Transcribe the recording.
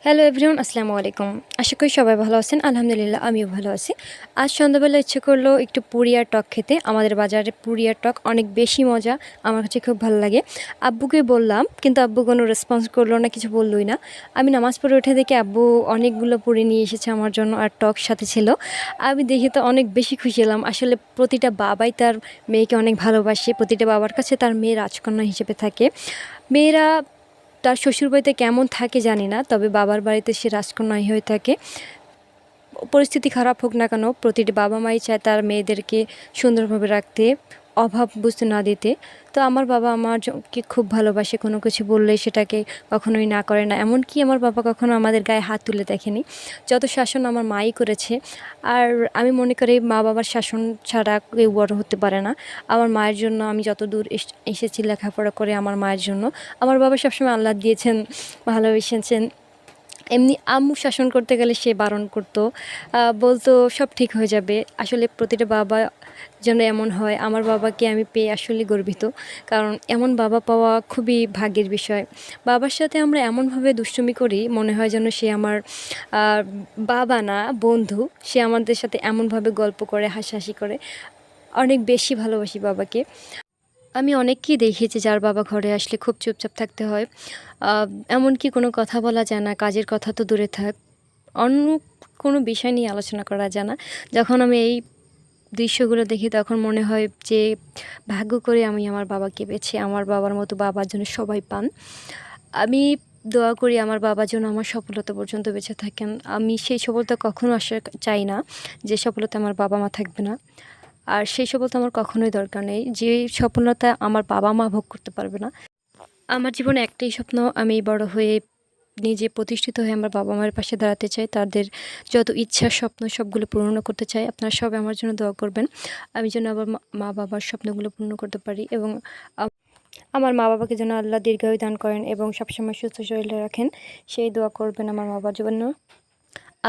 Hello everyone, আসসালামু আলাইকুম। আশা করি সবাই ভালো আছেন। আলহামদুলিল্লাহ আমিও ভালো আছি। আজ সন্ধ্যাবেলা ইচ্ছে করলো একটু পুরি আর টক খেতে। আমাদের বাজারে পুরি আর টক অনেক বেশি মজা। আমার কাছে খুব ভালো লাগে। আব্বুকে বললাম, কিন্তু আব্বু কোনো রেসপন্স করলো না, কিছু বললই না। আমি নামাজ পড়ে উঠে দেখি আব্বু অনেকগুলো পুরি নিয়ে এসেছে আমার জন্য, আর টক সাথে ছিল। আমি দেখে তো অনেক বেশি খুশি হলাম। আসলে প্রতিটা বাবাই তার মেয়েকে অনেক ভালোবাসে। প্রতিটা বাবার কাছে তার মেয়ে রাজকন্যা হিসেবে থাকে। মেয়েরা তার শ্বশুরবাড়িতে কেমন থাকে জানি না, তবে বাবার বাড়িতে সে রাজকন্যাই হয়ে থাকে। পরিস্থিতি খারাপ হোক না কেন, প্রতিটি বাবা মাই চায় তার মেয়েদেরকে সুন্দরভাবে রাখতে, অভাব বুঝতে না দিতে। তো আমার বাবা আমাকে খুব ভালোবাসে, কোনো কিছু বললে সেটাকে কখনোই না করে না। এমনকি আমার বাবা কখনো আমাদের গায়ে হাত তুলে দেখেনি। যত শাসন আমার মাই করেছে। আর আমি মনে করি মা বাবার শাসন ছাড়া কেউ বড় হতে পারে না। আমার মায়ের জন্য আমি যত দূর এসেছি লেখাপড়া করে, আমার মায়ের জন্য। আমার বাবা সবসময় আল্লাহ দিয়েছেন, ভালোবেসেছেন। এমনি আম্মু শাসন করতে গেলে সে বারণ করতো, বলতো সব ঠিক হয়ে যাবে। আসলে প্রতিটা বাবা যেন এমন হয়। আমার বাবাকে আমি পেয়ে আসলে গর্বিত, কারণ এমন বাবা পাওয়া খুবই ভাগ্যের বিষয়। বাবার সাথে আমরা এমনভাবে দুষ্টুমি করি, মনে হয় যেন সে আমার বাবা না, বন্ধু। সে আমাদের সাথে এমনভাবে গল্প করে, হাসাহাসি করে। অনেক বেশি ভালোবাসি বাবাকে। আমি অনেককেই দেখেছি যার বাবা ঘরে আসলে খুব চুপচাপ থাকতে হয়। আ এমনকি কোনো কথা বলা যায় না, কাজের কথা তো দূরে থাক। অন্য কোনো বিষয় নিয়ে আলোচনা করা যায় না। যখন আমি এই দৃশ্যগুলো দেখি তখন মনে হয় যে ভাগ্য করে আমি আমার বাবাকে পেয়েছি। আমার বাবার মতো বাবার জন্য সবাই পান। আমি দোয়া করি আমার বাবা যেন আমার সফলতা পর্যন্ত বেঁচে থাকেন। আমি সেই সফলতা কখনো চাই না যে সফলতা আমার বাবা-মা থাকবে না। আর সেই সফলতা আমার কখনোই দরকার নেই, যে সফলতা আমার বাবা-মা ভোগ করতে পারবে না। আমার জীবনে একটাই স্বপ্ন, আমি বড় হয়ে নিজে প্রতিষ্ঠিত হয়ে আমার বাবা-মায়ের পাশে দাঁড়াতে চাই। তাদের যত ইচ্ছা, স্বপ্ন সবগুলো পূরণও করতে চাই। আপনারা সবাই আমার জন্য দোয়া করবেন। আমি যেন আবার মা-বাবার স্বপ্নগুলো পূর্ণ করতে পারি, এবং আমার মা-বাবাকে যেন আল্লাহ দীর্ঘায়ু দান করেন এবং সবসময় সুস্থ শরীরে রাখেন। সেই দোয়া করবেন আমার মা-বাবার জন্য।